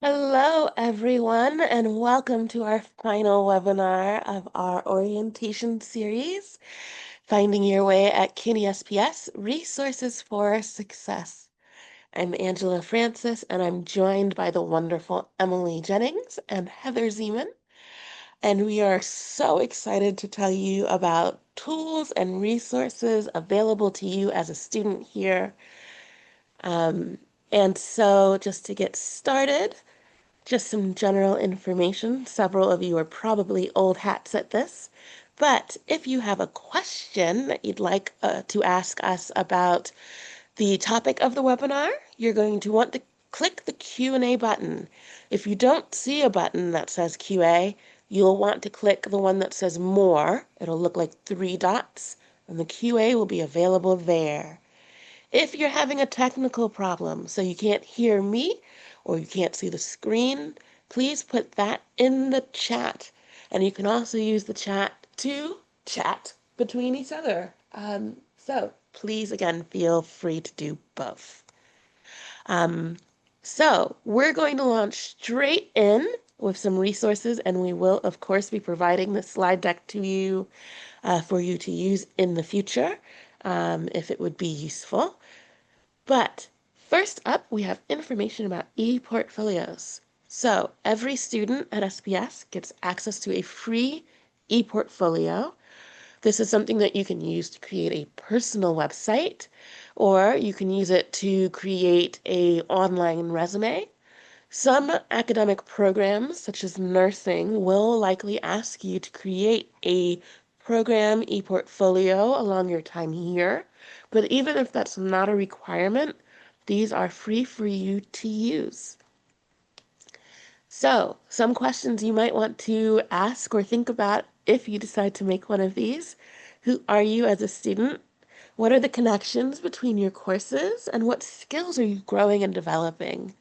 Hello, everyone, and welcome to our final webinar of our orientation series, Finding Your Way at CUNY SPS, Resources for Success. I'm Angela Francis, and I'm joined by the wonderful Emily Jennings and Heather Zeman. And we are so excited to tell you about tools and resources available to you as a student here. And so just to get started, just some general information. Several of you are probably old hats at this, but if you have a question that you'd like to ask us about the topic of the webinar, you're going to want to click the Q&A button. If you don't see a button that says QA, you'll want to click the one that says More. It'll look like 3 dots, and the QA will be available there. If you're having a technical problem, so you can't hear me or you can't see the screen, please put that in the chat. And you can also use the chat to chat between each other. So please, again, feel free to do both. So we're going to launch straight in with some resources, and we will, of course, be providing the slide deck to you for you to use in the future if it would be useful. But first up, we have information about e-portfolios. So every student at SPS gets access to a free e-portfolio. This is something that you can use to create a personal website, or you can use it to create an online resume. Some academic programs, such as nursing, will likely ask you to create a program e-portfolio along your time here. But even if that's not a requirement, these are free for you to use. So, some questions you might want to ask or think about if you decide to make one of these. Who are you as a student? What are the connections between your courses? And what skills are you growing and developing?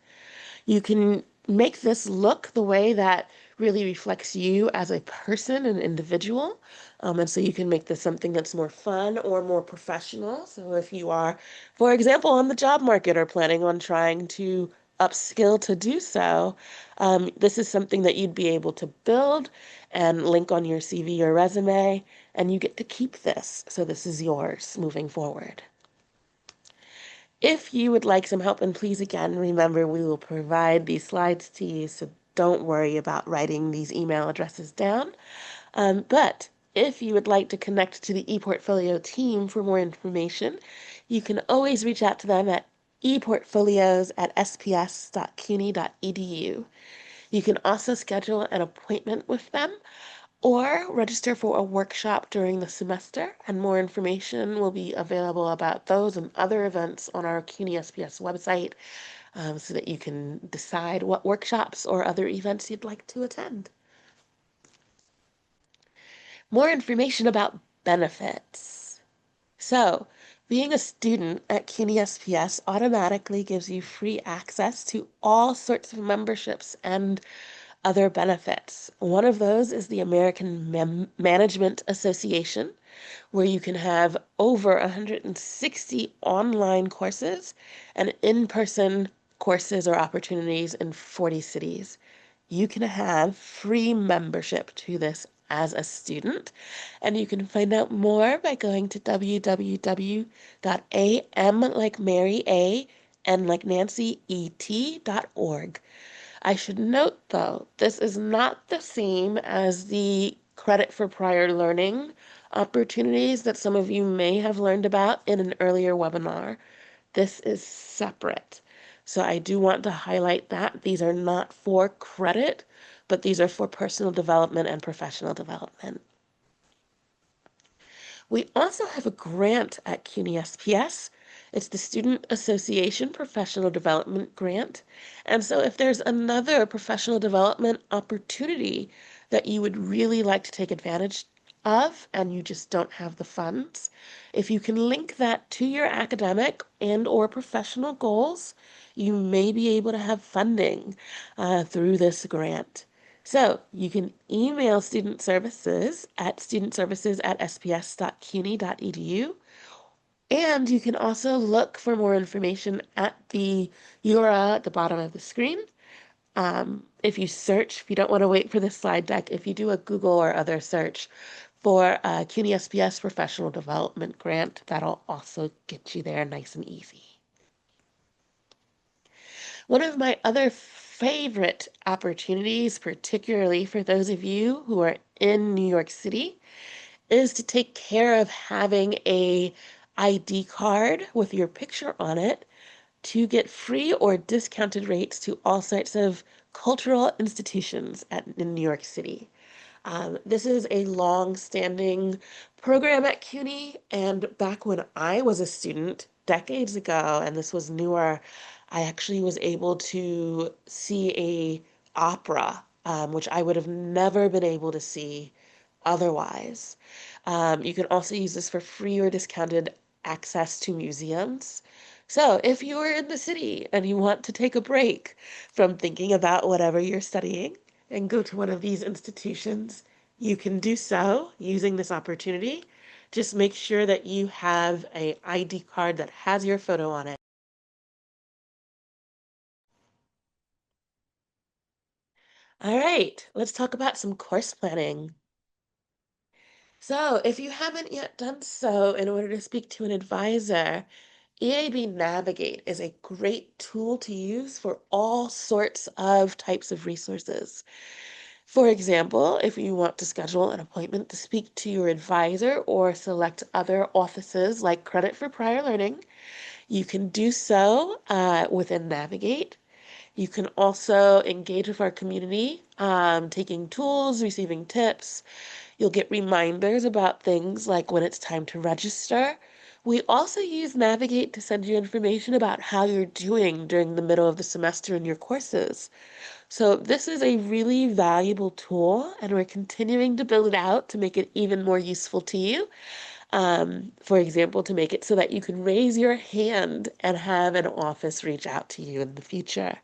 You can make this look the way that really reflects you as a person, an individual. And so you can make this something that's more fun or more professional. So if you are, for example, on the job market or planning on trying to upskill to do so, this is something that you'd be able to build and link on your CV or resume, and you get to keep this. So this is yours moving forward. If you would like some help, and please again, remember we will provide these slides to you, so don't worry about writing these email addresses down. But if you would like to connect to the ePortfolio team for more information, you can always reach out to them at eportfolios@sps.cuny.edu. You can also schedule an appointment with them or register for a workshop during the semester, and more information will be available about those and other events on our CUNY SPS website so that you can decide what workshops or other events you'd like to attend. More information about benefits. So, being a student at CUNY SPS automatically gives you free access to all sorts of memberships and other benefits. One of those is the American Management Association, where you can have over 160 online courses and in-person courses or opportunities in 40 cities. You can have free membership to this as a student, and you can find out more by going to www.am like Mary A and like Nancy et.org. I should note, though, this is not the same as the credit for prior learning opportunities that some of you may have learned about in an earlier webinar. This is separate. So I do want to highlight that these are not for credit, but these are for personal development and professional development. We also have a grant at CUNY SPS. It's the Student Association Professional Development Grant. And so if there's another professional development opportunity that you would really like to take advantage of and you just don't have the funds, if you can link that to your academic and or professional goals, you may be able to have funding through this grant. So you can email student services at studentservices@sps.cuny.edu. And you can also look for more information at the URL at the bottom of the screen. If you search, if you don't want to wait for the slide deck, if you do a Google or other search for a CUNY SPS Professional Development Grant, that'll also get you there nice and easy. One of my other favorite opportunities, particularly for those of you who are in New York City, is to take care of having a ID card with your picture on it to get free or discounted rates to all sorts of cultural institutions in New York City. This is a long-standing program at CUNY, and back when I was a student decades ago, and this was newer, I actually was able to see a opera, which I would have never been able to see otherwise. You can also use this for free or discounted access to museums. So if you are in the city and you want to take a break from thinking about whatever you're studying and go to one of these institutions, you can do so using this opportunity. Just make sure that you have an ID card that has your photo on it. All right, let's talk about some course planning. So if you haven't yet done so, in order to speak to an advisor, EAB Navigate is a great tool to use for all sorts of types of resources. For example, if you want to schedule an appointment to speak to your advisor or select other offices like Credit for Prior Learning, you can do so within Navigate. You can also engage with our community, taking tools, receiving tips. You'll get reminders about things like when it's time to register. We also use Navigate to send you information about how you're doing during the middle of the semester in your courses. So this is a really valuable tool, and we're continuing to build it out to make it even more useful to you. For example, to make it so that you can raise your hand and have an office reach out to you in the future.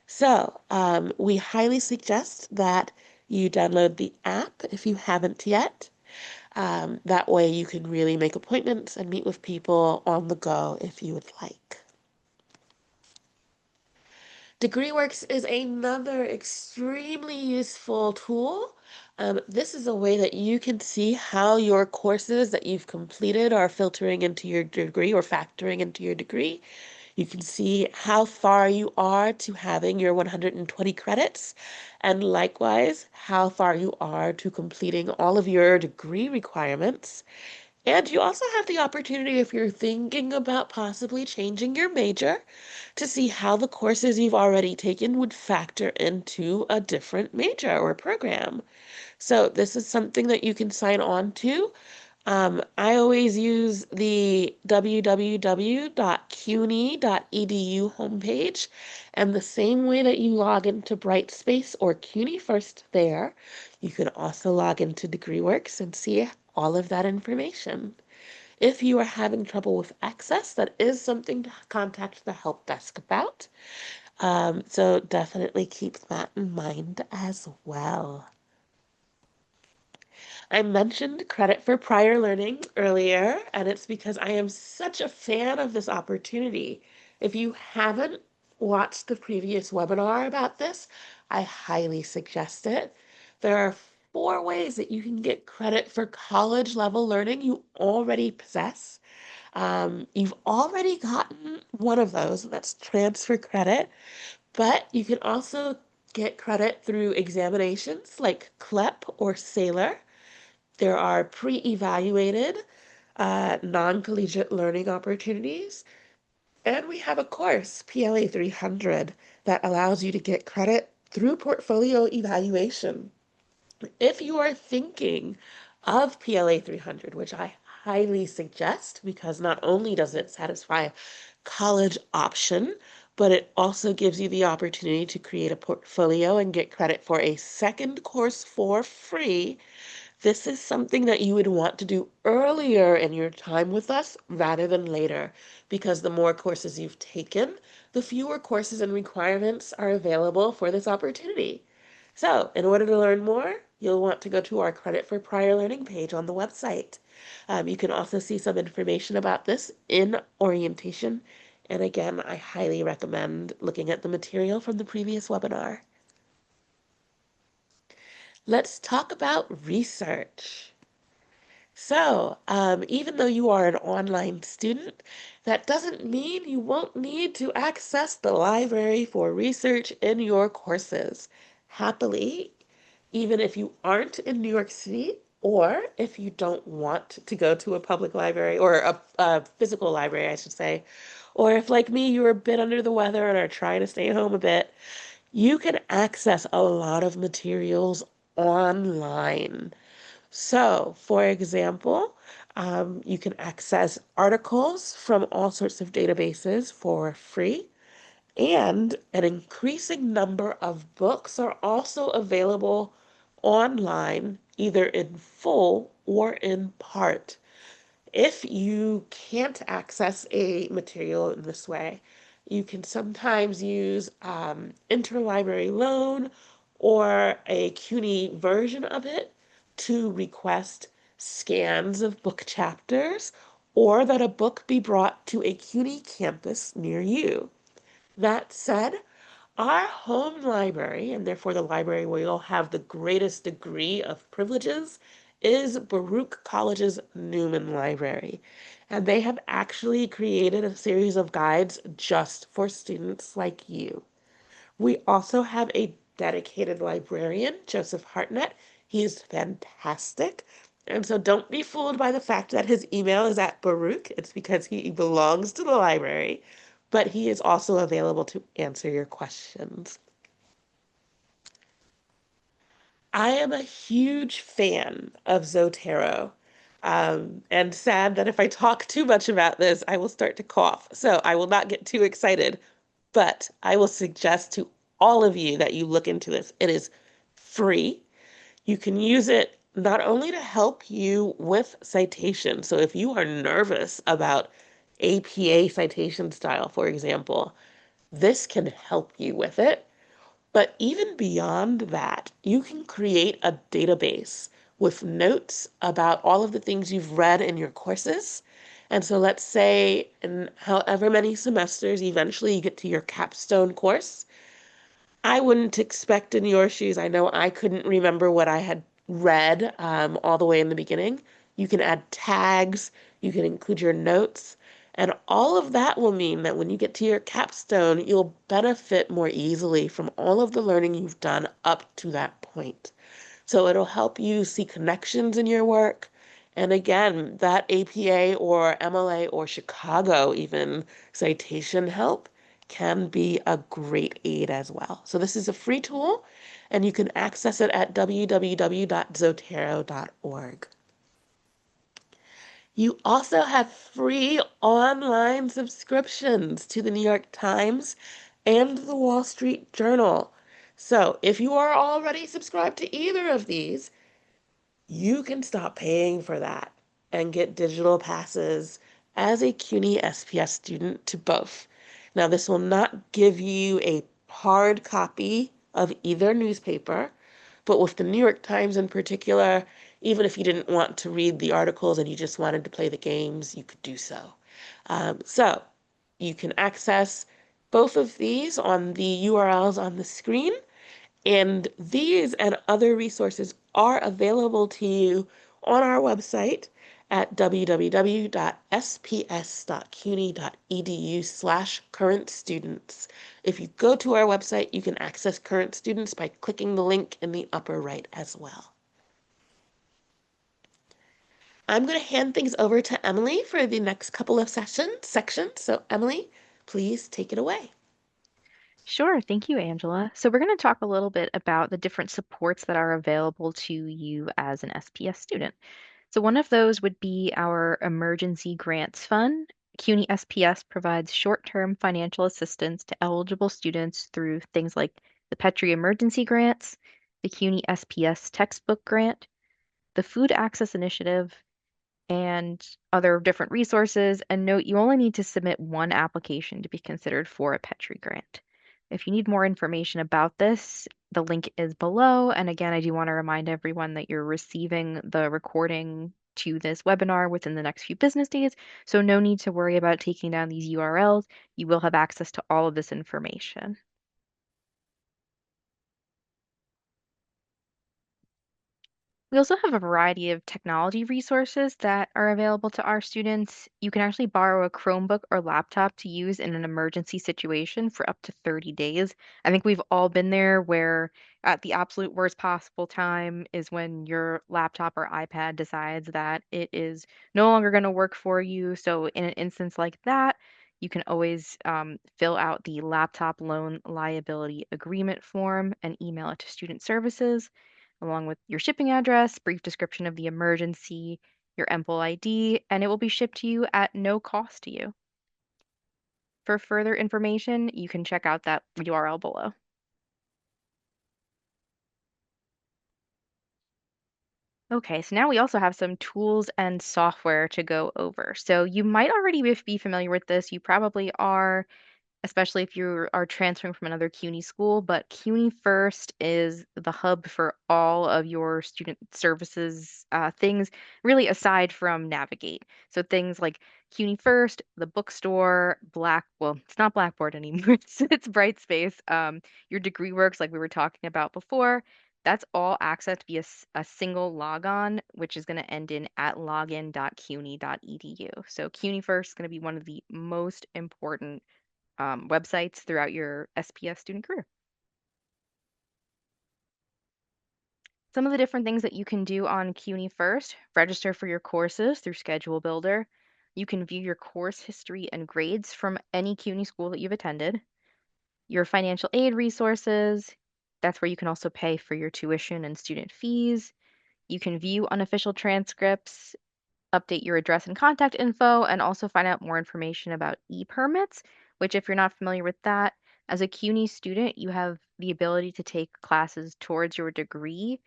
So we highly suggest that you download the app if you haven't yet. That way you can really make appointments and meet with people on the go if you would like. DegreeWorks is another extremely useful tool. This is a way that you can see how your courses that you've completed are filtering into your degree or factoring into your degree. You can see how far you are to having your 120 credits, and likewise, how far you are to completing all of your degree requirements. And you also have the opportunity, if you're thinking about possibly changing your major, to see how the courses you've already taken would factor into a different major or program. So this is something that you can sign on to. I always use the www.cuny.edu homepage, and the same way that you log into Brightspace or CUNY first there, you can also log into DegreeWorks and see all of that information. If you are having trouble with access, that is something to contact the help desk about. So definitely keep that in mind as well. I mentioned credit for prior learning earlier, and it's because I am such a fan of this opportunity. If you haven't watched the previous webinar about this, I highly suggest it. There are 4 ways that you can get credit for college level learning you already possess. You've already gotten one of those, and that's transfer credit, but you can also get credit through examinations like CLEP or SAILor. There are pre-evaluated non-collegiate learning opportunities. And we have a course, PLA 300, that allows you to get credit through portfolio evaluation. If you are thinking of PLA 300, which I highly suggest because not only does it satisfy college option, but it also gives you the opportunity to create a portfolio and get credit for a second course for free. This is something that you would want to do earlier in your time with us rather than later, because the more courses you've taken, the fewer courses and requirements are available for this opportunity. So, in order to learn more, you'll want to go to our Credit for Prior Learning page on the website. You can also see some information about this in orientation And again, I highly recommend looking at the material from the previous webinar. Let's talk about research. So, even though you are an online student, that doesn't mean you won't need to access the library for research in your courses. Happily, even if you aren't in New York City, or if you don't want to go to a public library or a physical library, I should say, or if, like me, you're a bit under the weather and are trying to stay home a bit, you can access a lot of materials online. So, for example, you can access articles from all sorts of databases for free, and an increasing number of books are also available online, either in full or in part. If you can't access a material in this way, you can sometimes use interlibrary loan or a CUNY version of it to request scans of book chapters or that a book be brought to a CUNY campus near you. That said, our home library, and therefore the library where you'll have the greatest degree of privileges, is Baruch College's Newman Library. And they have actually created a series of guides just for students like you. We also have a dedicated librarian, Joseph Hartnett. He is fantastic. And so don't be fooled by the fact that his email is at Baruch. It's because he belongs to the library, but he is also available to answer your questions. I am a huge fan of Zotero. And sad that if I talk too much about this, I will start to cough. So I will not get too excited, but I will suggest to all of you that you look into this. It is free. You can use it not only to help you with citation. So if you are nervous about APA citation style, for example, this can help you with it. But even beyond that, you can create a database with notes about all of the things you've read in your courses. And so let's say in however many semesters, eventually you get to your capstone course. I wouldn't expect in your shoes. I know I couldn't remember what I had read all the way in the beginning. You can add tags, you can include your notes, and all of that will mean that when you get to your capstone, you'll benefit more easily from all of the learning you've done up to that point. So it'll help you see connections in your work. And again, that APA or MLA or Chicago even citation help can be a great aid as well. So this is a free tool and you can access it at www.zotero.org. You also have free online subscriptions to the New York Times and the Wall Street Journal. So if you are already subscribed to either of these, you can stop paying for that and get digital passes as a CUNY SPS student to both. Now, this will not give you a hard copy of either newspaper, but with the New York Times in particular, even if you didn't want to read the articles and you just wanted to play the games, you could do so. So you can access both of these on the URLs on the screen. And these and other resources are available to you on our website at www.sps.cuny.edu/current students. If you go to our website, you can access current students by clicking the link in the upper right as well. I'm going to hand things over to Emily for the next couple of sections. So Emily, please take it away. Sure, thank you, Angela. So we're going to talk a little bit about the different supports that are available to you as an SPS student. So one of those would be our Emergency Grants Fund. CUNY SPS provides short-term financial assistance to eligible students through things like the Petrie Emergency Grants, the CUNY SPS Textbook Grant, the Food Access Initiative, and other different resources. And note, you only need to submit one application to be considered for a Petrie grant. If you need more information about this, the link is below. And again, I do want to remind everyone that you're receiving the recording to this webinar within the next few business days. So no need to worry about taking down these URLs. You will have access to all of this information. We also have a variety of technology resources that are available to our students. You can actually borrow a Chromebook or laptop to use in an emergency situation for up to 30 days. I think we've all been there where at the absolute worst possible time is when your laptop or iPad decides that it is no longer going to work for you. So in an instance like that, you can always fill out the laptop loan liability agreement form and email it to student services along with your shipping address, brief description of the emergency, your EMPL ID, and it will be shipped to you at no cost to you. For further information, you can check out that URL below. Okay, so now we also have some tools and software to go over. So you might already be familiar with this. You probably are, especially if you are transferring from another CUNY school. But CUNY First is the hub for all of your student services things, really aside from Navigate. So things like CUNY First, the bookstore, well, it's not Blackboard anymore. It's Brightspace. Your degree works, like we were talking about before. That's all accessed via a single logon, which is going to end in at login.cuny.edu. So CUNY First is going to be one of the most important websites throughout your SPS student career. Some of the different things that you can do on CUNY First: register for your courses through Schedule Builder. You can view your course history and grades from any CUNY school that you've attended. Your financial aid resources, that's where you can also pay for your tuition and student fees. You can view unofficial transcripts, update your address and contact info, and also find out more information about e-permits, which, if you're not familiar with that, as a CUNY student, you have the ability to take classes towards your degree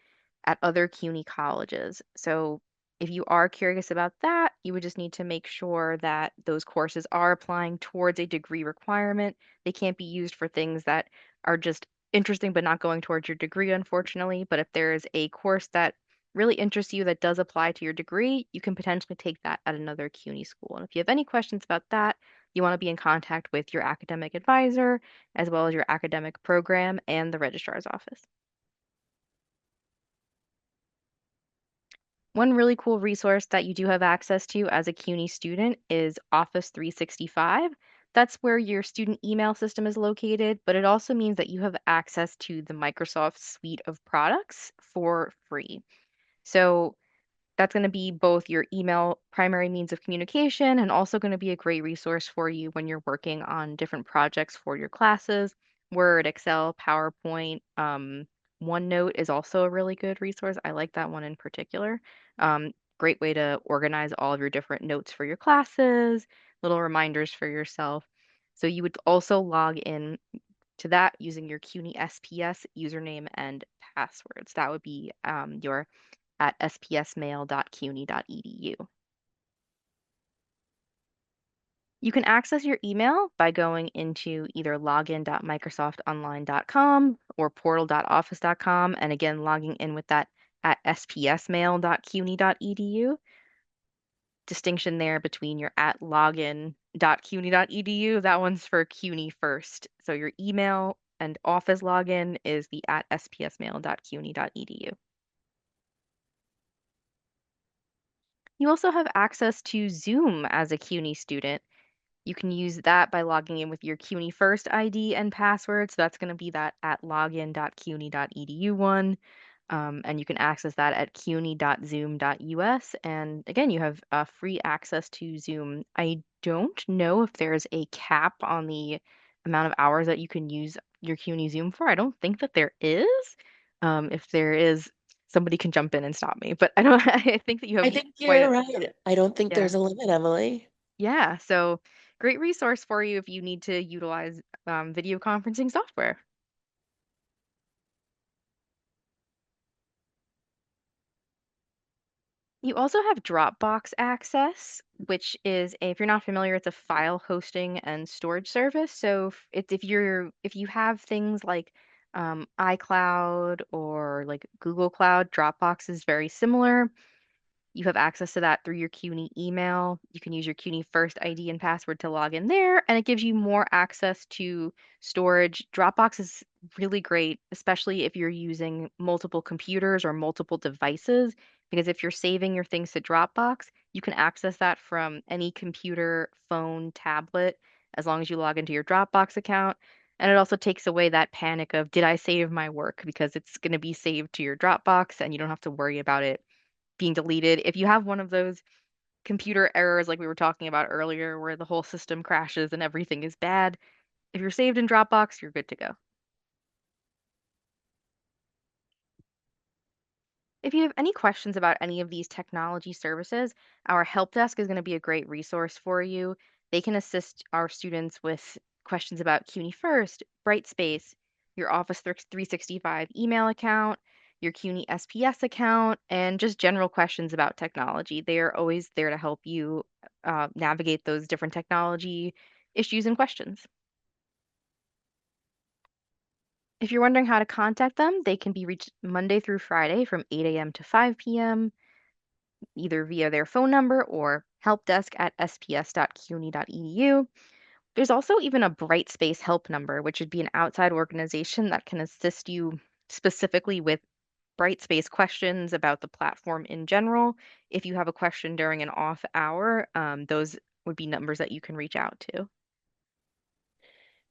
at other CUNY colleges. So if you are curious about that, you would just need to make sure that those courses are applying towards a degree requirement. They can't be used for things that are just interesting but not going towards your degree, unfortunately. But if there is a course that really interests you that does apply to your degree, you can potentially take that at another CUNY school. And if you have any questions about that, you want to be in contact with your academic advisor, as well as your academic program and the registrar's office. One really cool resource that you do have access to as a CUNY student is Office 365. That's where your student email system is located, but it also means that you have access to the Microsoft suite of products for free. So that's going to be both your email primary means of communication and also going to be a great resource for you when you're working on different projects for your classes. Word, Excel, PowerPoint, OneNote is also a really good resource. I like that one in particular. Great way to organize all of your different notes for your classes, little reminders for yourself. So you would also log in to that using your CUNY SPS username and passwords. That would be your at spsmail.cuny.edu. You can access your email by going into either login.microsoftonline.com or portal.office.com, and again, logging in with that at spsmail.cuny.edu. Distinction there between your at login.cuny.edu. That one's for CUNY First. So your email and office login is the at spsmail.cuny.edu. You also have access to Zoom as a CUNY student. You can use that by logging in with your CUNY First ID and password. So that's going to be that at login.cuny.edu one. And you can access that at cuny.zoom.us. And again, you have free access to Zoom. I don't know if there's a cap on the amount of hours that you can use your CUNY Zoom for. I don't think that there is. If there is, somebody can jump in and stop me. But I don't. I think that you I have think quite you're a right. I don't think yeah. there's a limit, Emily. Yeah, so great resource for you if you need to utilize video conferencing software. You also have Dropbox access, which is, if you're not familiar, it's a file hosting and storage service. So if you have things like iCloud or like Google Cloud, Dropbox is very similar. You have access to that through your CUNY email. You can use your CUNY First ID and password to log in there, and it gives you more access to storage. Dropbox is really great, especially if you're using multiple computers or multiple devices, because if you're saving your things to Dropbox, you can access that from any computer, phone, tablet, as long as you log into your Dropbox account. And it also takes away that panic of, did I save my work? Because it's going to be saved to your Dropbox and you don't have to worry about it being deleted. If you have one of those computer errors like we were talking about earlier, where the whole system crashes and everything is bad, if you're saved in Dropbox, you're good to go. If you have any questions about any of these technology services, our help desk is going to be a great resource for you. They can assist our students with questions about CUNY First, Brightspace, your Office 365 email account, your CUNY SPS account, and just general questions about technology. They are always there to help you navigate those different technology issues and questions. If you're wondering how to contact them, they can be reached Monday through Friday from 8 a.m. to 5 p.m. either via their phone number or helpdesk at sps.cuny.edu. There's also even a Brightspace help number, which would be an outside organization that can assist you specifically with Brightspace questions about the platform in general. If you have a question during an off hour, those would be numbers that you can reach out to.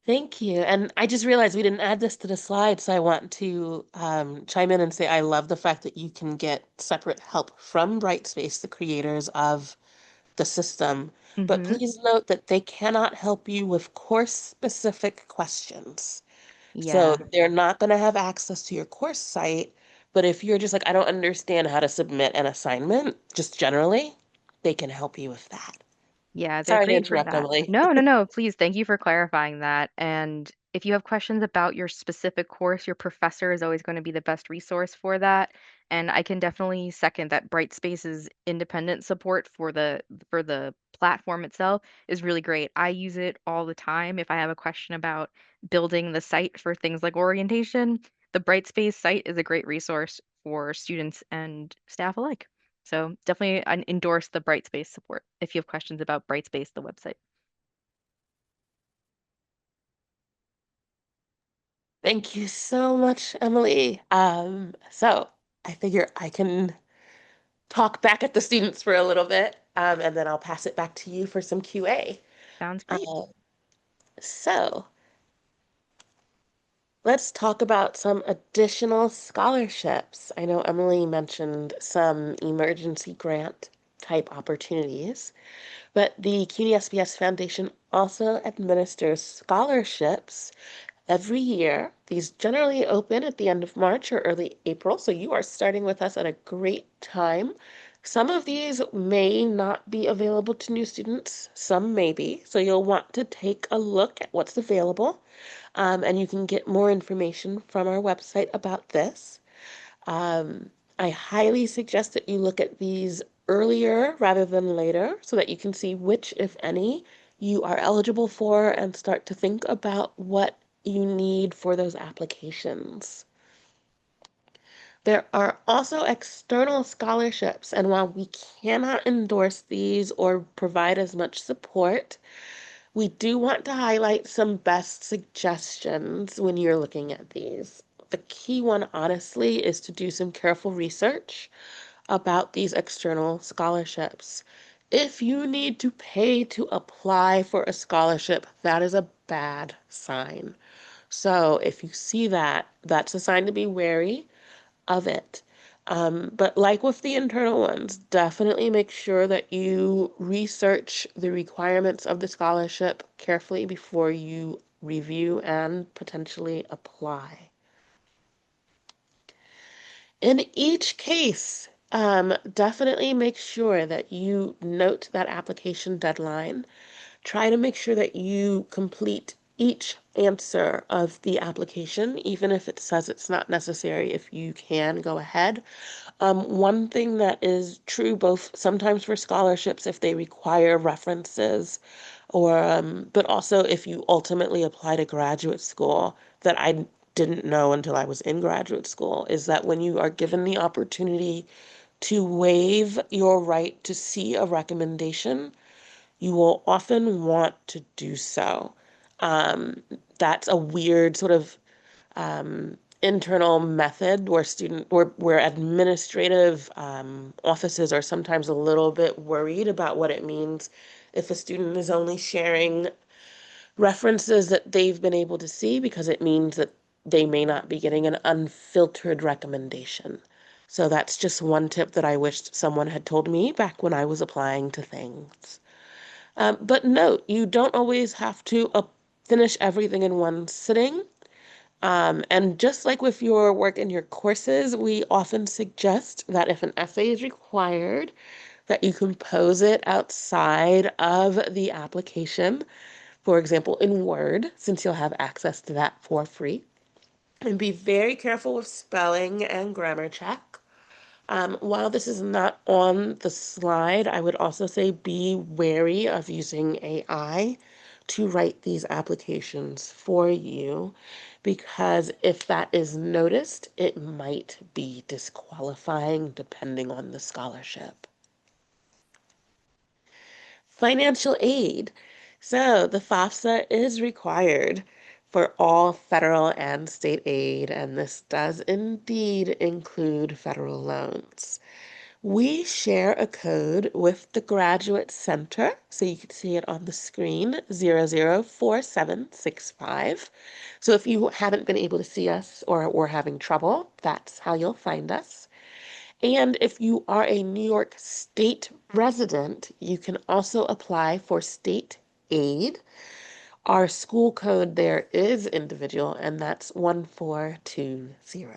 Thank you. And I just realized we didn't add this to the slide, so I want to chime in and say I love the fact that you can get separate help from Brightspace, the creators of the system. But Hmm. please note that they cannot help you with course-specific questions. So Yeah. they're not going to have access to your course site. But if you're just like, I don't understand how to submit an assignment, just generally, they can help you with that. Yeah, they're Sorry to great for interrupt, that. Emily. No, no, no. Please, thank you for clarifying that. And if you have questions about your specific course, your professor is always going to be the best resource for that. And I can definitely second that Brightspace's independent support for the platform itself is really great. I use it all the time if I have a question about building the site for things like orientation. The Brightspace site is a great resource for students and staff alike. So definitely endorse the Brightspace support if you have questions about Brightspace, the website. Thank you so much, Emily. So I figure I can talk back at the students for a little bit, and then I'll pass it back to you for some QA. Sounds great. Uh, so let's talk about some additional scholarships. I know Emily mentioned some emergency grant type opportunities, but the CUNY SPS Foundation also administers scholarships every year. These generally open at the end of March or early April, so you are starting with us at a great time. Some of these may not be available to new students, some may be, so you'll want to take a look at what's available, and you can get more information from our website about this. Um, I highly suggest that you look at these earlier rather than later so that you can see which, if any, you are eligible for and start to think about what you need for those applications. There are also external scholarships, and while we cannot endorse these or provide as much support, we do want to highlight some best suggestions when you're looking at these. The key one, honestly, is to do some careful research about these external scholarships. If you need to pay to apply for a scholarship, that is a bad sign. So if you see that, that's a sign to be wary of it. But like with the internal ones, definitely make sure that you research the requirements of the scholarship carefully before you review and potentially apply. In each case, definitely make sure that you note that application deadline. Try to make sure that you complete each answer of the application, even if it says it's not necessary. If you can, go ahead. One thing that is true both sometimes for scholarships if they require references or but also if you ultimately apply to graduate school that I didn't know until I was in graduate school is that when you are given the opportunity to waive your right to see a recommendation, you will often want to do so. Um, that's a weird sort of internal method where where administrative offices are sometimes a little bit worried about what it means if a student is only sharing references that they've been able to see, because it means that they may not be getting an unfiltered recommendation. So that's just one tip that I wished someone had told me back when I was applying to things. But note, you don't always have to finish everything in one sitting. And just like with your work in your courses, we often suggest that if an essay is required, that you compose it outside of the application, for example, in Word, since you'll have access to that for free. And be very careful with spelling and grammar check. While this is not on the slide, I would also say be wary of using AI to write these applications for you, because if that is noticed, it might be disqualifying depending on the scholarship. Financial aid. So the FAFSA is required for all federal and state aid, and this does indeed include federal loans. We share a code with the Graduate Center, so you can see it on the screen, 004765. So if you haven't been able to see us or were having trouble, that's how you'll find us. And if you are a New York State resident, you can also apply for state aid. Our school code there is individual, and that's 1420.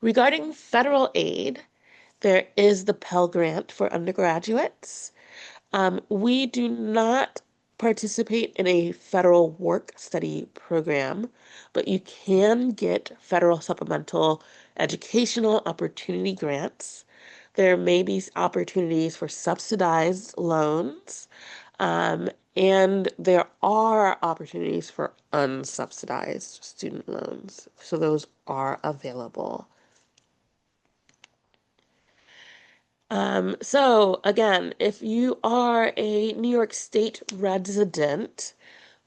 Regarding federal aid, there is the Pell Grant for undergraduates. We do not participate in a federal work study program, but you can get federal supplemental educational opportunity grants. There may be opportunities for subsidized loans, um, and there are opportunities for unsubsidized student loans. So those are available. So again, if you are a New York State resident,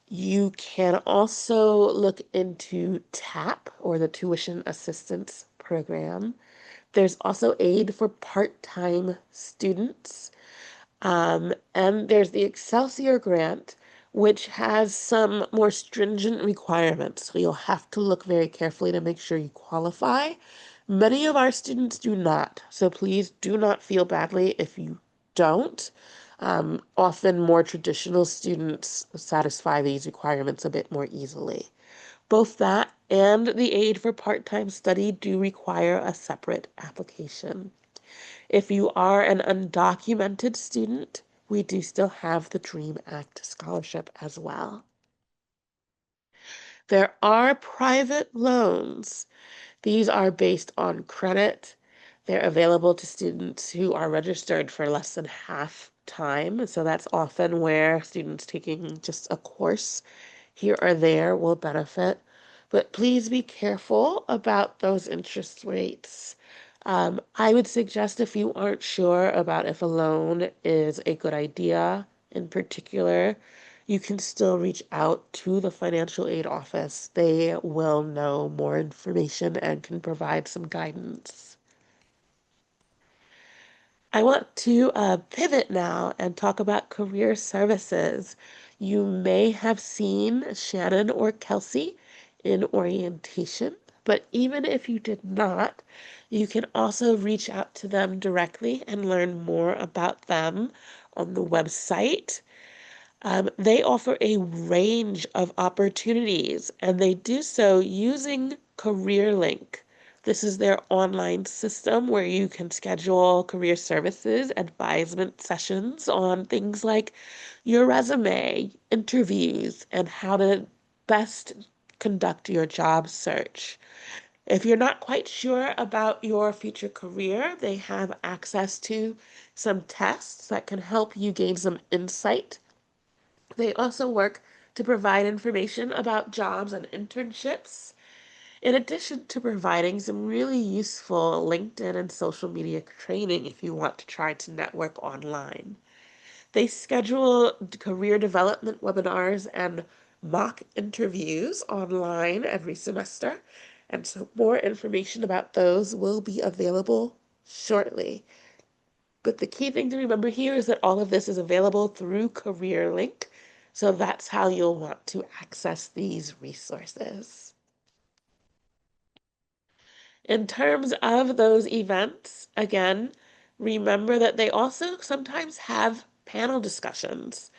you can also look into TAP, or the Tuition Assistance Program. There's also aid for part-time students. And there's the Excelsior Grant, which has some more stringent requirements. So you'll have to look very carefully to make sure you qualify. Many of our students do not, so please do not feel badly if you don't. Often more traditional students satisfy these requirements a bit more easily. Both that and the aid for part-time study do require a separate application. If you are an undocumented student, we do still have the DREAM Act scholarship as well. There are private loans. These are based on credit. They're available to students who are registered for less than half time. So that's often where students taking just a course here or there will benefit. But please be careful about those interest rates. I would suggest, if you aren't sure about if a loan is a good idea in particular, you can still reach out to the financial aid office. They will know more information and can provide some guidance. I want to pivot now and talk about career services. You may have seen Shannon or Kelsey in orientation, but even if you did not, you can also reach out to them directly and learn more about them on the website. They offer a range of opportunities, and they do so using CareerLink. This is their online system where you can schedule career services advisement sessions on things like your resume, interviews, and how to best conduct your job search. If you're not quite sure about your future career, they have access to some tests that can help you gain some insight. They also work to provide information about jobs and internships. in addition to providing some really useful LinkedIn and social media training if you want to try to network online. They schedule career development webinars and mock interviews online every semester, and so more information about those will be available shortly. But the key thing to remember here is that all of this is available through CareerLink, so that's how you'll want to access these resources. In terms of those events, again, remember that they also sometimes have panel discussions.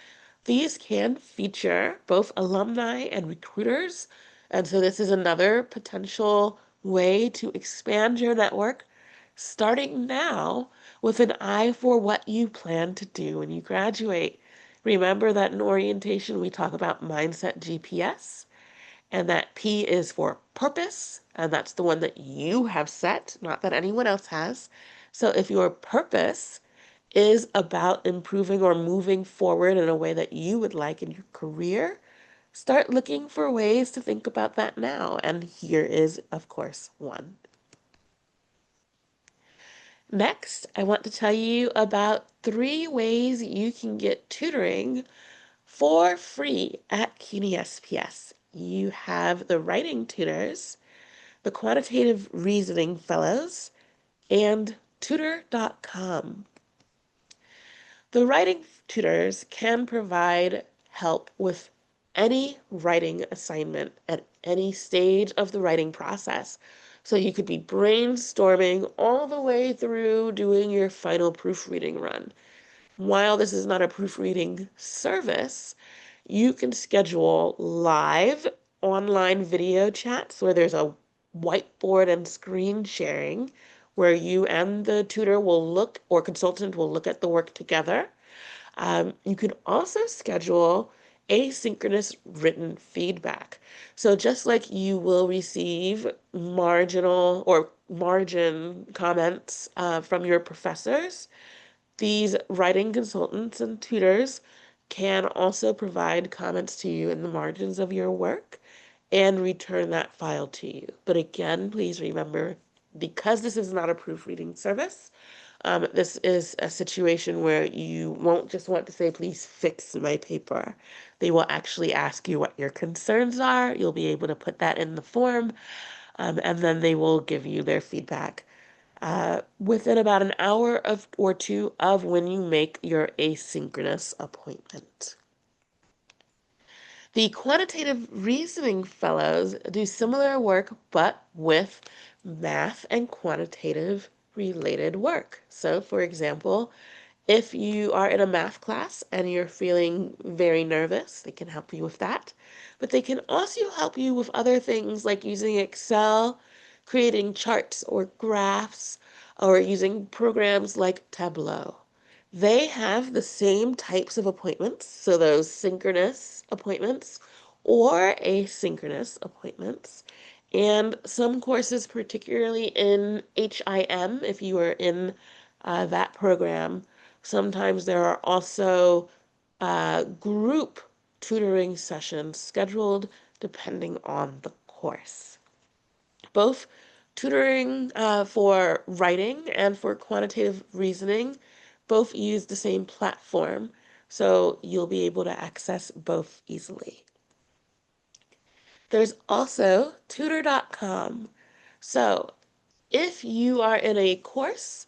These can feature both alumni and recruiters, and so this is another potential way to expand your network, starting now with an eye for what you plan to do when you graduate. Remember that in orientation we talk about mindset GPS, and that P is for purpose, and that's the one that you have set, not that anyone else has. So if your purpose is about improving or moving forward in a way that you would like in your career, start looking for ways to think about that now. And here is, of course, one. Next, I want to tell you about 3 ways you can get tutoring for free at CUNY SPS. You have the writing tutors, the quantitative reasoning fellows, and tutor.com. The writing tutors can provide help with any writing assignment at any stage of the writing process. So you could be brainstorming all the way through doing your final proofreading run. While this is not a proofreading service, you can schedule live online video chats where there's a whiteboard and screen sharing where you and the tutor will look or consultant will look at the work together. You can also schedule asynchronous written feedback. So just like you will receive marginal or margin comments from your professors, these writing consultants and tutors can also provide comments to you in the margins of your work and return that file to you. But again, please remember, because this is not a proofreading service, this is a situation where you won't just want to say, please fix my paper. They will actually ask you what your concerns are. You'll be able to put that in the form, and then they will give you their feedback within about an hour of or two of when you make your asynchronous appointment. The quantitative reasoning fellows do similar work, but with math and quantitative related work. So, for example, if you are in a math class and you're feeling very nervous, they can help you with that. But they can also help you with other things like using Excel, creating charts or graphs, or using programs like Tableau. They have the same types of appointments, so those synchronous appointments or asynchronous appointments. And some courses, particularly in HIM, if you are in that program, sometimes there are also group tutoring sessions scheduled depending on the course. Both tutoring for writing and for quantitative reasoning both use the same platform, so you'll be able to access both easily. There's also tutor.com. So if you are in a course,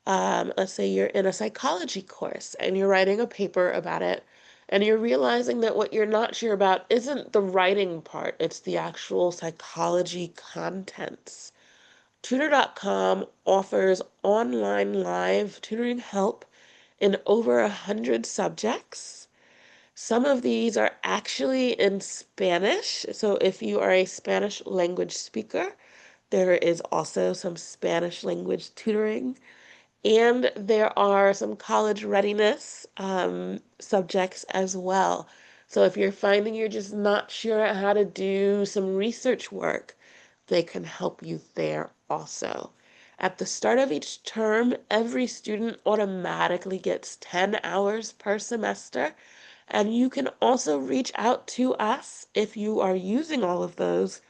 let's say you're in a psychology course and you're writing a paper about it, and you're realizing that what you're not sure about isn't the writing part, it's the actual psychology contents. Tutor.com offers online live tutoring help in over 100 subjects. Some of these are actually in Spanish. So if you are a Spanish language speaker, there is also some Spanish language tutoring. And there are some college readiness subjects as well. So if you're finding you're just not sure how to do some research work, they can help you there also. At the start of each term, every student automatically gets 10 hours per semester. And you can also reach out to us if you are using all of those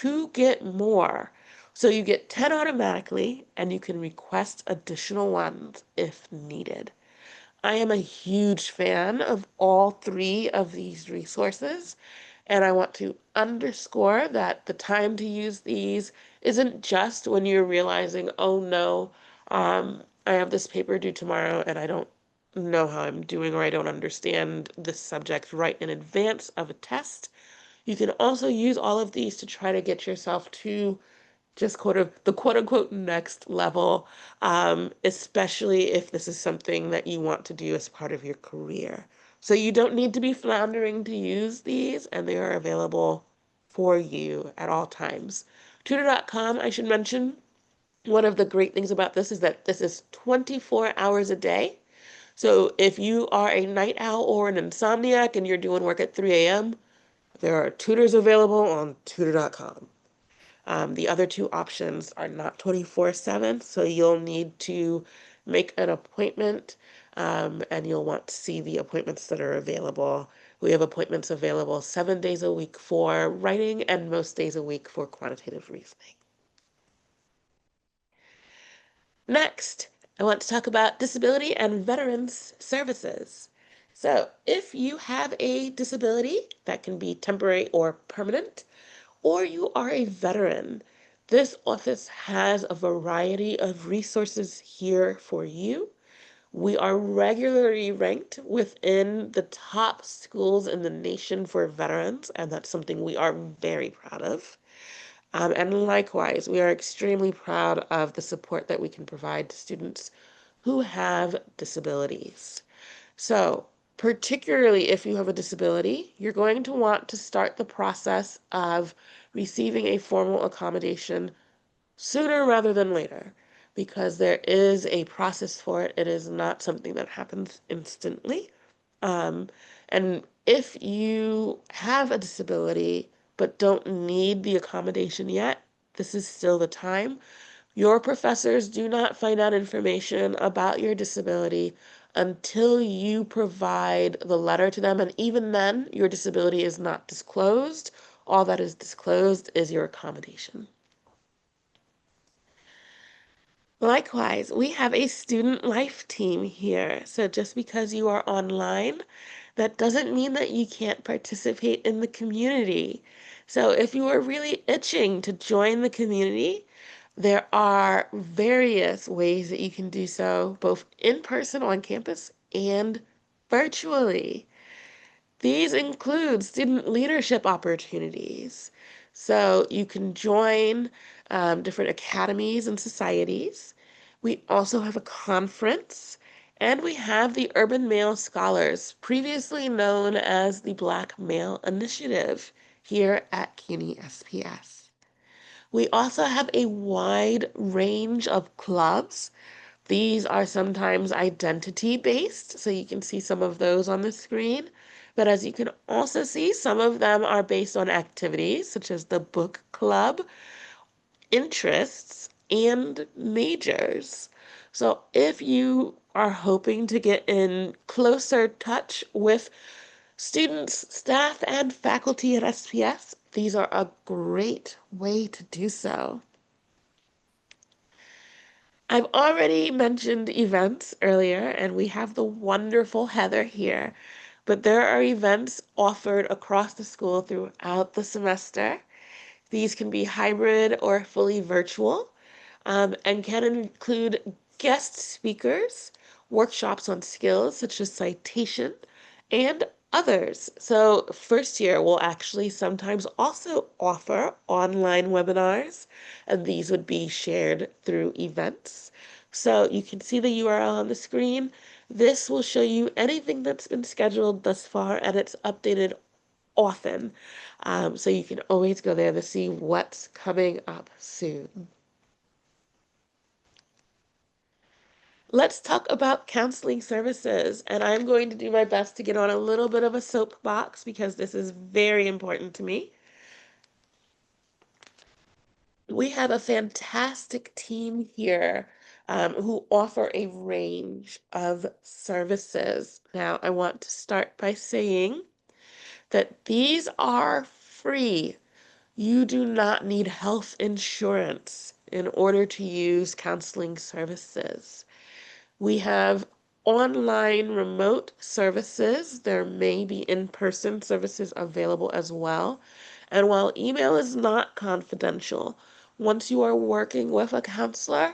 to get more. So you get 10 automatically, and you can request additional ones if needed. I am a huge fan of all three of these resources, and I want to underscore that the time to use these isn't just when you're realizing, oh no, I have this paper due tomorrow and I don't know how I'm doing, or I don't understand this subject right in advance of a test. You can also use all of these to try to get yourself to just quote unquote next level, especially if this is something that you want to do as part of your career. So you don't need to be floundering to use these, and they are available for you at all times. Tutor.com, I should mention, one of the great things about this is that this is 24 hours a day. So if you are a night owl or an insomniac and you're doing work at 3 a.m., there are tutors available on tutor.com. The other two options are not 24/7, so you'll need to make an appointment, and you'll want to see the appointments that are available. We have appointments available 7 days a week for writing and most days a week for quantitative reasoning. Next, I want to talk about disability and veterans services. So, if you have a disability that can be temporary or permanent, or you are a veteran, this office has a variety of resources here for you. We are regularly ranked within the top schools in the nation for veterans, and that's something we are very proud of. And likewise, we are extremely proud of the support that we can provide to students who have disabilities. So, particularly if you have a disability, you're going to want to start the process of receiving a formal accommodation sooner rather than later, because there is a process for it. It is not something that happens instantly. Um, and if you have a disability but don't need the accommodation yet, this is still the time. Your professors do not find out information about your disability until you provide the letter to them. And even then, your disability is not disclosed. All that is disclosed is your accommodation. Likewise, we have a student life team here. So just because you are online, that doesn't mean that you can't participate in the community. So if you are really itching to join the community, there are various ways that you can do so, both in person on campus and virtually. These include student leadership opportunities. So you can join different academies and societies. We also have a conference, and we have the Urban Male Scholars, previously known as the Black Male Initiative, here at CUNY SPS. We also have a wide range of clubs. These are sometimes identity based, so you can see some of those on the screen. But as you can also see, some of them are based on activities such as the book club, interests, and majors. So if you are hoping to get in closer touch with students, staff, and faculty at SPS, these are a great way to do so. I've already mentioned events earlier, and we have the wonderful Heather here, but there are events offered across the school throughout the semester. These can be hybrid or fully virtual, and can include guest speakers, workshops on skills such as citation, and others. So, first year will actually sometimes also offer online webinars, and these would be shared through events. So, you can see the URL on the screen. This will show you anything that's been scheduled thus far, and it's updated often. So, you can always go there to see what's coming up soon. Let's talk about counseling services. And I'm going to do my best to get on a little bit of a soapbox because this is very important to me. We have a fantastic team here who offer a range of services. Now, I want to start by saying that these are free. You do not need health insurance in order to use counseling services. We have online remote services. There may be in-person services available as well. And while email is not confidential, once you are working with a counselor,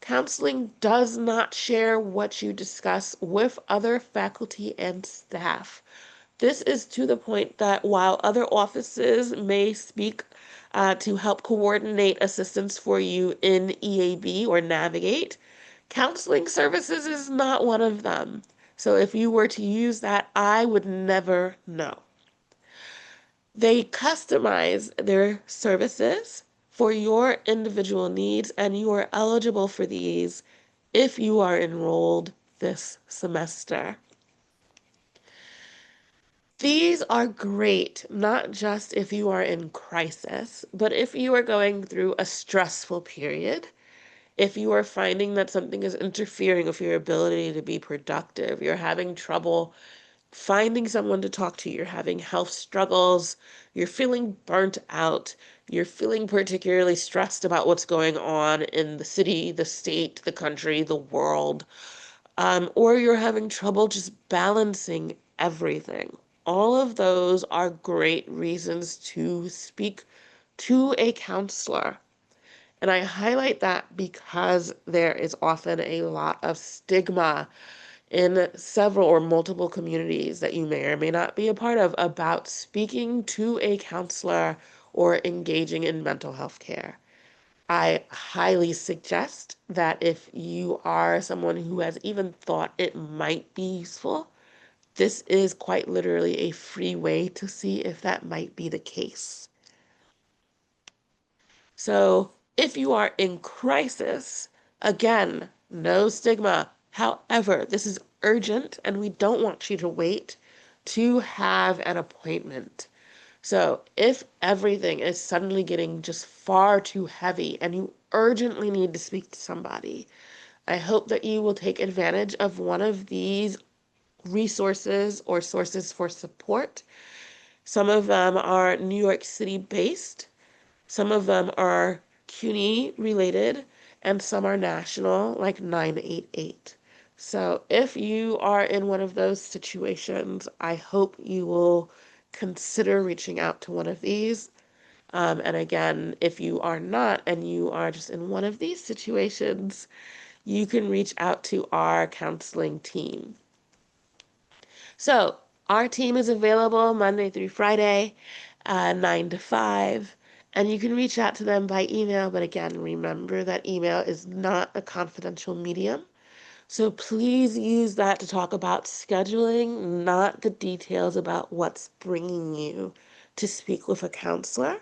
counseling does not share what you discuss with other faculty and staff. This is to the point that while other offices may speak to help coordinate assistance for you in EAB or Navigate, counseling services is not one of them. So if you were to use that, I would never know. They customize their services for your individual needs, and you are eligible for these if you are enrolled this semester. These are great, not just if you are in crisis, but if you are going through a stressful period, if you are finding that something is interfering with your ability to be productive, you're having trouble finding someone to talk to, you're having health struggles, you're feeling burnt out, you're feeling particularly stressed about what's going on in the city, the state, the country, the world, or you're having trouble just balancing everything. All of those are great reasons to speak to a counselor. And I highlight that because there is often a lot of stigma in several or multiple communities that you may or may not be a part of about speaking to a counselor or engaging in mental health care. I highly suggest that if you are someone who has even thought it might be useful, this is quite literally a free way to see if that might be the case. So, if you are in crisis, again, no stigma. However, this is urgent and we don't want you to wait to have an appointment. So, if everything is suddenly getting just far too heavy and you urgently need to speak to somebody, I hope that you will take advantage of one of these resources or sources for support. Some of them are New York City based, some of them are CUNY related, and some are national, like 988. So if you are in one of those situations, I hope you will consider reaching out to one of these. And again, if you are not and you are just in one of these situations, you can reach out to our counseling team. So our team is available Monday through Friday, 9 to 5, and you can reach out to them by email. But again, remember that email is not a confidential medium. So please use that to talk about scheduling, not the details about what's bringing you to speak with a counselor.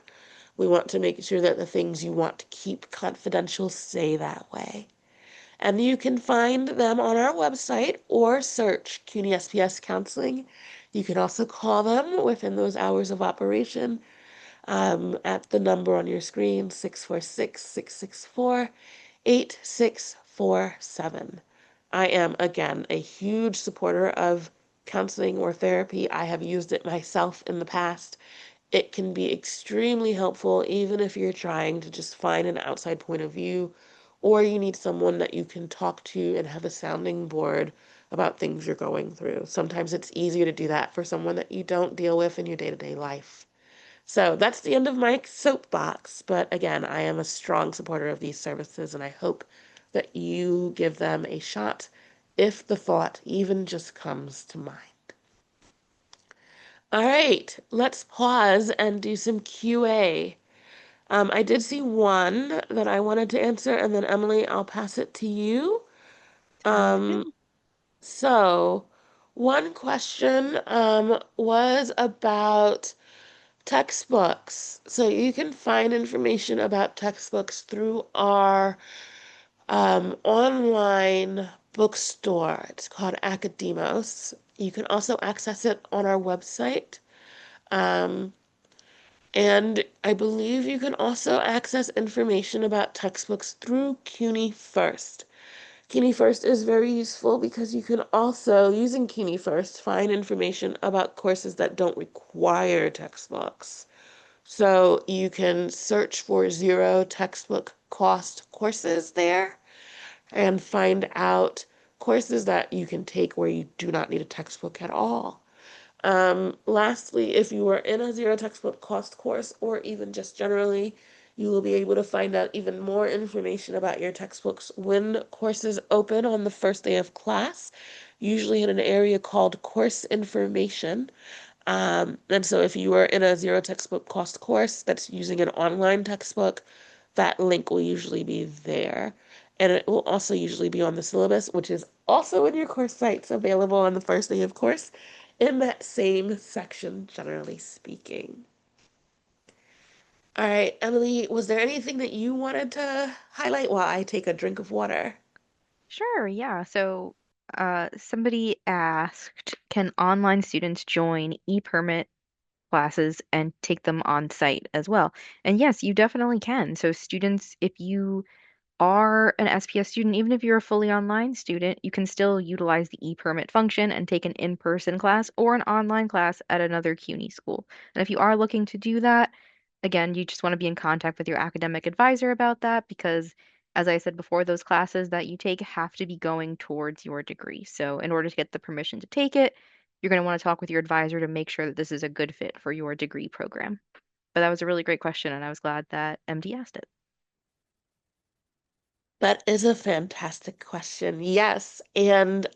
We want to make sure that the things you want to keep confidential stay that way. And you can find them on our website or search CUNY SPS Counseling. You can also call them within those hours of operation at the number on your screen, 646-664-8647. I am, again, a huge supporter of counseling or therapy. I have used it myself in the past. It can be extremely helpful, even if you're trying to just find an outside point of view, or you need someone that you can talk to and have a sounding board about things you're going through. Sometimes it's easier to do that for someone that you don't deal with in your day-to-day life. So that's the end of my soapbox. But again, I am a strong supporter of these services, and I hope that you give them a shot if the thought even just comes to mind. All right, let's pause and do some QA. I did see one that I wanted to answer, and then Emily, I'll pass it to you. Sounds good. Um, so one question was about textbooks. So you can find information about textbooks through our online bookstore. It's called Academos. You can also access it on our website. Um, and I believe you can also access information about textbooks through CUNY First. CUNY First is very useful because you can also, using CUNY First, find information about courses that don't require textbooks. So you can search for zero textbook cost courses there and find out courses that you can take where you do not need a textbook at all. Lastly, if you are in a zero textbook cost course or even just generally, you will be able to find out even more information about your textbooks when courses open on the first day of class, usually in an area called course information. And so if you are in a zero textbook cost course that's using an online textbook, that link will usually be there. And it will also usually be on the syllabus, which is also in your course sites available on the first day of course in that same section, generally speaking. All right, Emily, was there anything that you wanted to highlight while I take a drink of water? Sure, yeah. So, somebody asked, can online students join e-permit classes and take them on site as well? And yes, you definitely can. So, students, if you are an SPS student, even if you're a fully online student, you can still utilize the e-permit function and take an in-person class or an online class at another CUNY school. And if you are looking to do that, again, you just want to be in contact with your academic advisor about that because, as I said before, those classes that you take have to be going towards your degree. So, in order to get the permission to take it, you're going to want to talk with your advisor to make sure that this is a good fit for your degree program. But that was a really great question, and I was glad that MD asked it. That is a fantastic question. Yes. And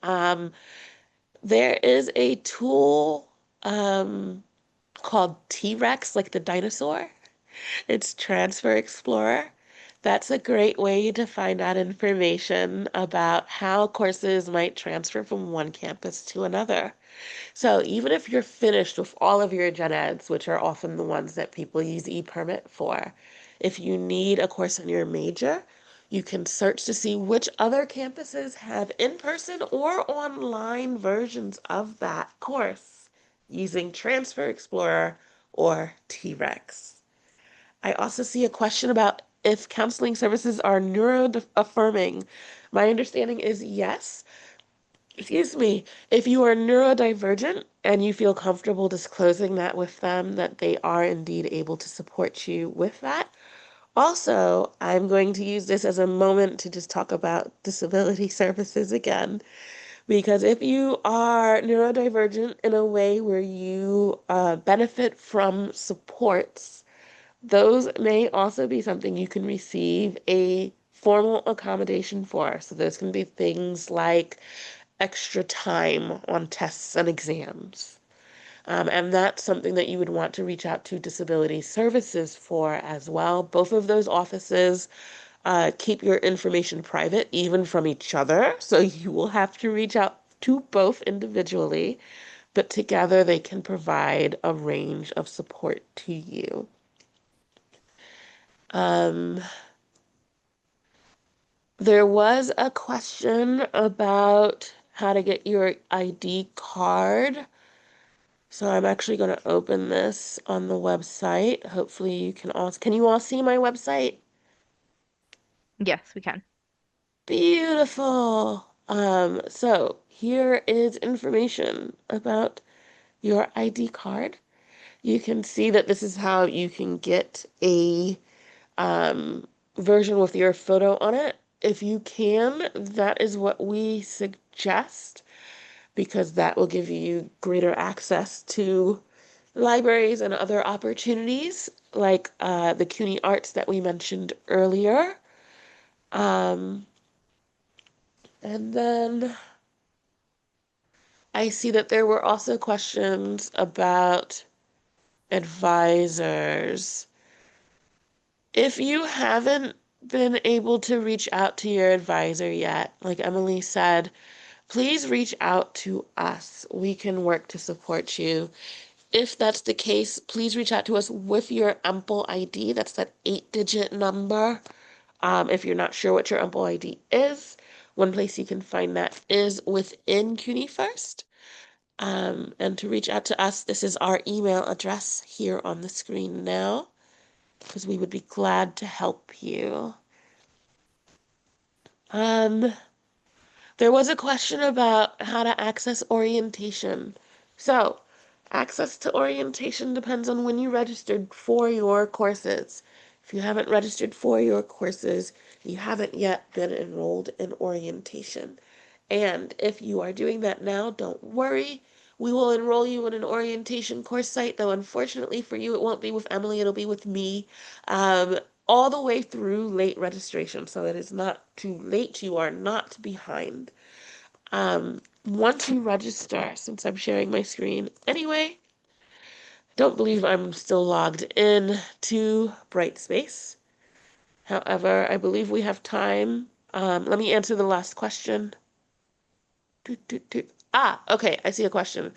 there is a tool called T-Rex, like the dinosaur. It's Transfer Explorer. That's a great way to find out information about how courses might transfer from one campus to another. So even if you're finished with all of your gen eds, which are often the ones that people use e-permit for, if you need a course in your major, you can search to see which other campuses have in-person or online versions of that course using Transfer Explorer or T-Rex. I also see a question about if counseling services are neuro-affirming. My understanding is yes. Excuse me. If you are neurodivergent and you feel comfortable disclosing that with them, that they are indeed able to support you with that. Also, I'm going to use this as a moment to just talk about disability services again, because if you are neurodivergent in a way where you benefit from supports, those may also be something you can receive a formal accommodation for. So those can be things like extra time on tests and exams. And that's something that you would want to reach out to disability services for as well. Both of those offices keep your information private, even from each other. So you will have to reach out to both individually, but together they can provide a range of support to you. Um, there was a question about how to get your ID card. So I'm actually going to open this on the website. Hopefully can you all see my website? Yes, we can. Beautiful. So here is information about your ID card. You can see that this is how you can get a um, version with your photo on it. If you can, that is what we suggest because that will give you greater access to libraries and other opportunities like the CUNY Arts that we mentioned earlier. Um, and then I see that there were also questions about advisors. If you haven't been able to reach out to your advisor yet, like Emily said, please reach out to us. We can work to support you. If that's the case, please reach out to us with your EMPL ID. That's that 8-digit number. If you're not sure what your EMPL ID is, one place you can find that is within CUNY First. And to reach out to us, this is our email address here on the screen now, because we would be glad to help you. Um, there was a question about how to access orientation. So, Access to orientation depends on when you registered for your courses. If you haven't registered for your courses, you haven't yet been enrolled in orientation. And if you are doing that now, don't worry. We will enroll you in an orientation course site, though unfortunately for you, it won't be with Emily, it'll be with me, um, all the way through late registration. So it is not too late. You are not behind. Once you register, since I'm sharing my screen anyway, don't believe I'm still logged in to Brightspace. However, I believe we have time. Let me answer the last question. Doot, doot, doot. Okay, I see a question.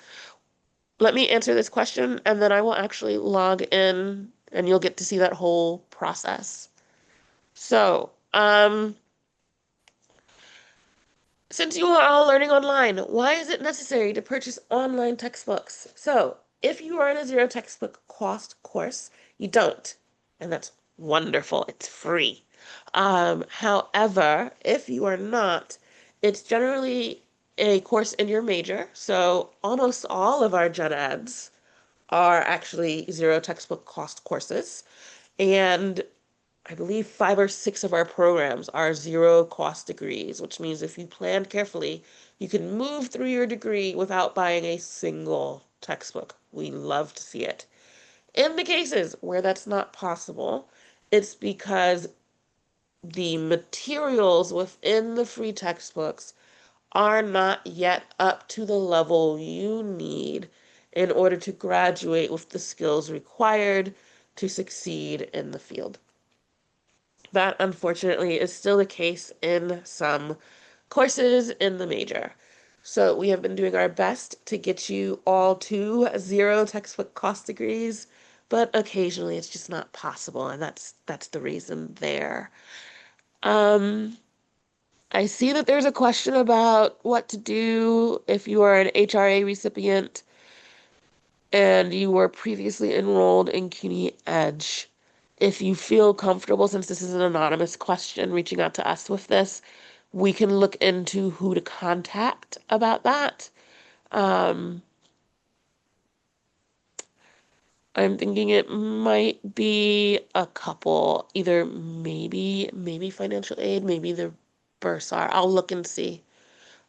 Let me answer this question and then I will actually log in and you'll get to see that whole process. So, since you are all learning online, why is it necessary to purchase online textbooks? So, if you are in a zero textbook cost course, you don't. And that's wonderful. It's free. However, if you are not, it's generally a course in your major. So, almost all of our gen eds are actually zero textbook cost courses. And I believe 5 or 6 of our programs are zero cost degrees, which means if you plan carefully, you can move through your degree without buying a single textbook. We love to see it. In the cases where that's not possible, it's because the materials within the free textbooks are not yet up to the level you need in order to graduate with the skills required to succeed in the field. That, unfortunately, is still the case in some courses in the major. So we have been doing our best to get you all to zero textbook cost degrees, but occasionally it's just not possible, and that's the reason there. Um, I see that there's a question about what to do if you are an HRA recipient and you were previously enrolled in CUNY Edge. If you feel comfortable, since this is an anonymous question, reaching out to us with this, we can look into who to contact about that. Um, I'm thinking it might be a couple, either maybe financial aid, maybe the bursar. I'll look and see.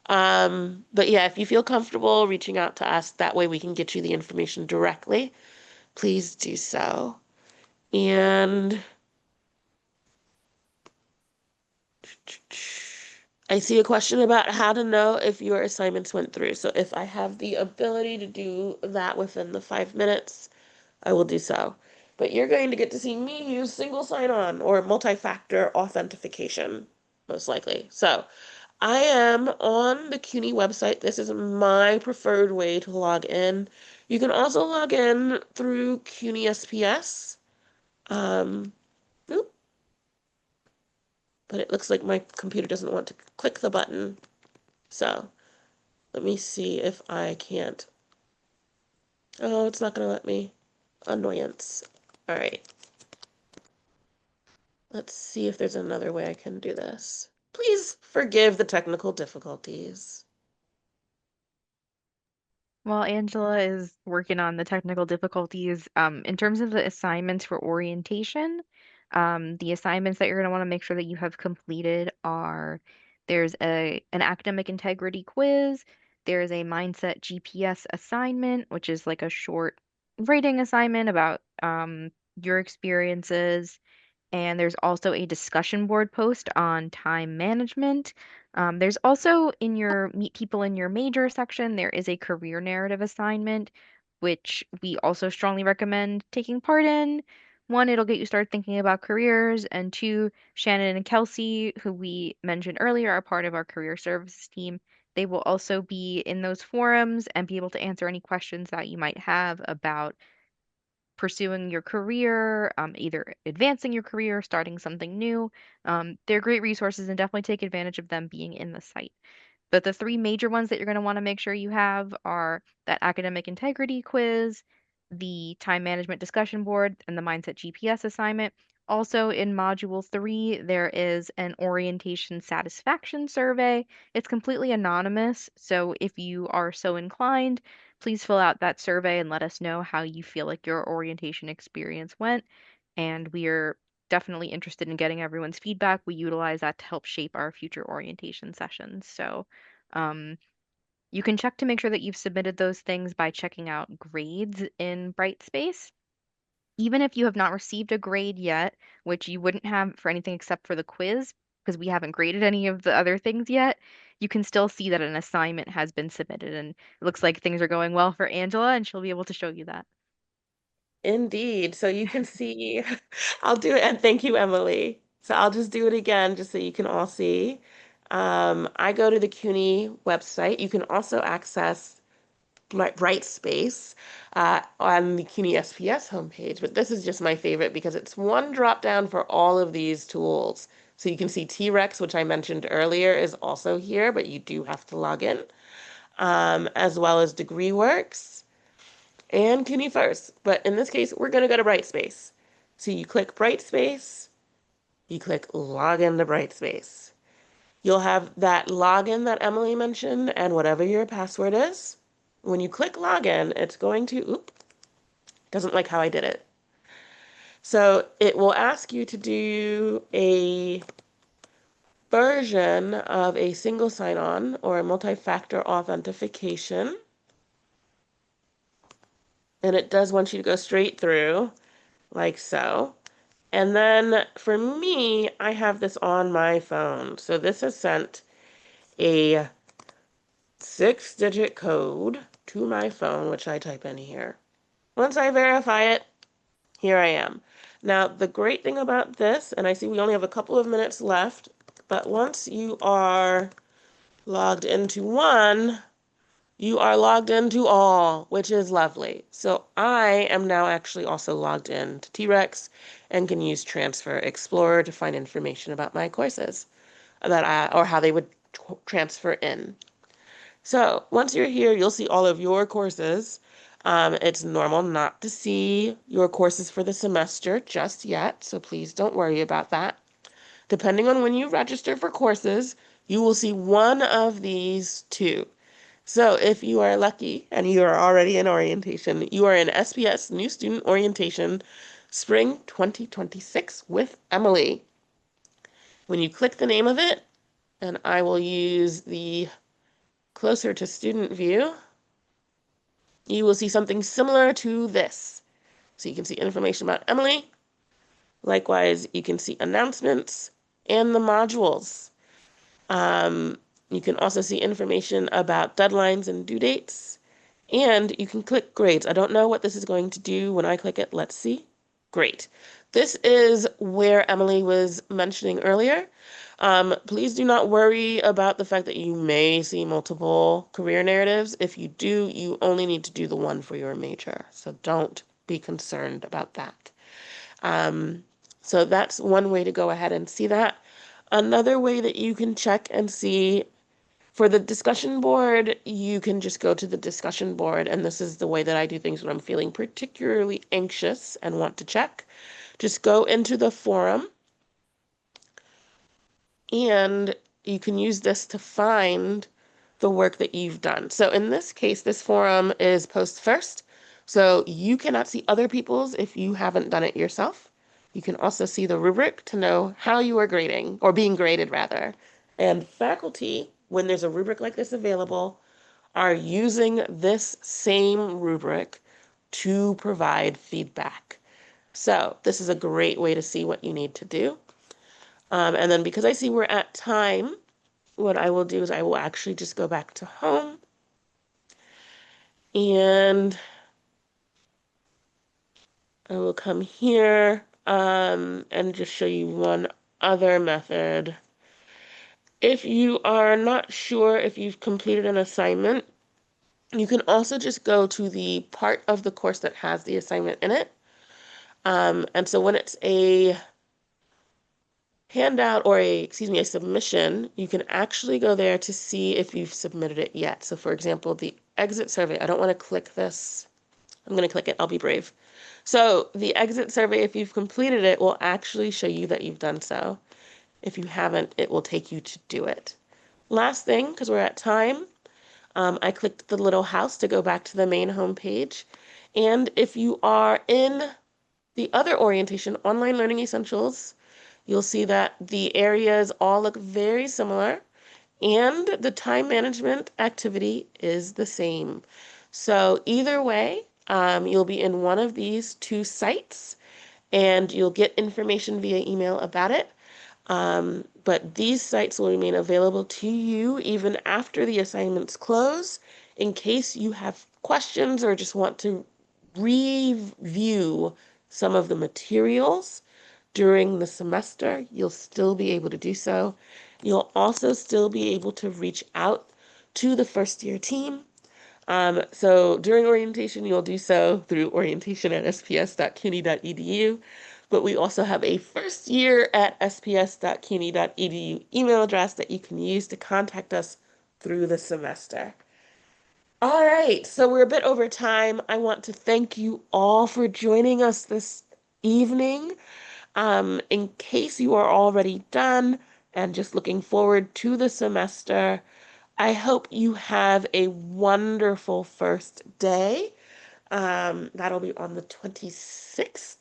But yeah, if you feel comfortable reaching out to us, that way we can get you the information directly. Please do so. And I see a question about how to know if your assignments went through. So if I have the ability to do that within the 5 minutes, I will do so. But you're going to get to see me use single sign-on or multi-factor authentication, most likely. So I am on the CUNY website. This is my preferred way to log in. You can also log in through CUNY SPS. Um, oop, but it looks like my computer doesn't want to click the button. So let me see if I can't. Oh, it's not going to let me. Annoyance. All right. Let's see if there's another way I can do this. Please forgive the technical difficulties. While Angela is working on the technical difficulties, in terms of the assignments for orientation, the assignments that you're going to want to make sure that you have completed are there's an academic integrity quiz, there's a mindset GPS assignment, which is like a short writing assignment about your experiences. And there's also a discussion board post on time management. There's also in your Meet People in Your Major section, there is a career narrative assignment, which we also strongly recommend taking part in. One, it'll get you started thinking about careers, and two, Shannon and Kelsey, who we mentioned earlier, are part of our career services team. They will also be in those forums and be able to answer any questions that you might have about pursuing your career, either advancing your career, starting something new. They're great resources and definitely take advantage of them being in the site. But the three major ones that you're going to want to make sure you have are that academic integrity quiz, the time management discussion board, and the mindset GPS assignment. Also, in module 3, there is an orientation satisfaction survey. It's completely anonymous, so if you are so inclined, Please fill out that survey and let us know how you feel like your orientation experience went. And we are definitely interested in getting everyone's feedback. We utilize that to help shape our future orientation sessions. So, um, you can check to make sure that you've submitted those things by checking out grades in Brightspace. Even if you have not received a grade yet, which you wouldn't have for anything except for the quiz, because we haven't graded any of the other things yet, you can still see that an assignment has been submitted. And it looks like things are going well for Angela, and she'll be able to show you that. Indeed. So you can see, I'll do it. And thank you, Emily. So I'll just do it again just so you can all see. I go to the CUNY website. You can also access Brightspace on the CUNY SPS homepage, but this is just my favorite because it's one drop down for all of these tools. So you can see T-Rex, which I mentioned earlier, is also here, but you do have to log in, as well as DegreeWorks and CUNY First. But in this case, we're going to go to Brightspace. So you click Brightspace, you click Login to Brightspace. You'll have that login that Emily mentioned and whatever your password is. When you click login, it's going to, oop, doesn't like how I did it. So it will ask you to do a version of a single sign-on or a multi-factor authentication. And it does want you to go straight through, like so. And then for me, I have this on my phone. So this has sent a 6-digit code to my phone, which I type in here. Once I verify it, here I am. Now, the great thing about this, and I see we only have a couple of minutes left, but once you are logged into one, you are logged into all, which is lovely. So I am now actually also logged in to T-Rex and can use Transfer Explorer to find information about my courses or how they would transfer in. So once you're here, you'll see all of your courses. It's normal not to see your courses for the semester just yet, so please don't worry about that. Depending on when you register for courses, you will see one of these two. So if you are lucky and you are already in orientation, you are in SPS New Student Orientation Spring 2026 with Emily. When you click the name of it, and I will use the closer to student view, you will see something similar to this. So you can see information about Emily. Likewise, you can see announcements and the modules. Um, you can also see information about deadlines and due dates. And you can click grades. I don't know what this is going to do when I click it. Let's see. Great. This is where Emily was mentioning earlier. Please do not worry about the fact that you may see multiple career narratives. If you do, you only need to do the one for your major. So don't be concerned about that. Um, so that's one way to go ahead and see that. Another way that you can check and see for the discussion board, you can just go to the discussion board, and this is the way that I do things when I'm feeling particularly anxious and want to check. Just go into the forum, and you can use this to find the work that you've done. So in this case, this forum is post first, so you cannot see other people's if you haven't done it yourself. You can also see the rubric to know how you are grading, or being graded rather. And faculty, when there's a rubric like this available, are using this same rubric to provide feedback. So this is a great way to see what you need to do. And then because I see we're at time, what I will do is I will actually just go back to home and I will come here and just show you one other method. If you are not sure if you've completed an assignment, you can also just go to the part of the course that has the assignment in it. And so when it's a handout or a submission, you can actually go there to see if you've submitted it yet. So for example, the exit survey, I don't want to click this. I'm going to click it. I'll be brave. So the exit survey, if you've completed it, will actually show you that you've done so. If you haven't, it will take you to do it. Last thing, because we're at time, I clicked the little house to go back to the main home page. And if you are in the other orientation, Online Learning Essentials, you'll see that the areas all look very similar and the time management activity is the same. So either way, you'll be in one of these two sites and you'll get information via email about it. But these sites will remain available to you even after the assignments close in case you have questions or just want to review some of the materials during the semester. You'll still be able to do so. You'll also still be able to reach out to the first year team. So during orientation, you'll do so through orientation at sps.cuny.edu. But we also have a first year at sps.cuny.edu email address that you can use to contact us through the semester. All right, so we're a bit over time. I want to thank you all for joining us this evening. In case you are already done and just looking forward to the semester, I hope you have a wonderful first day. That'll be on the 26th.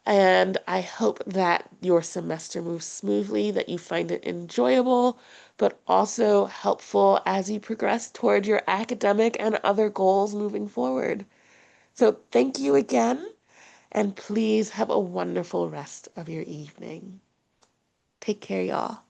And I hope that your semester moves smoothly, that you find it enjoyable, but also helpful as you progress toward your academic and other goals moving forward. So thank you again, and please have a wonderful rest of your evening. Take care, y'all.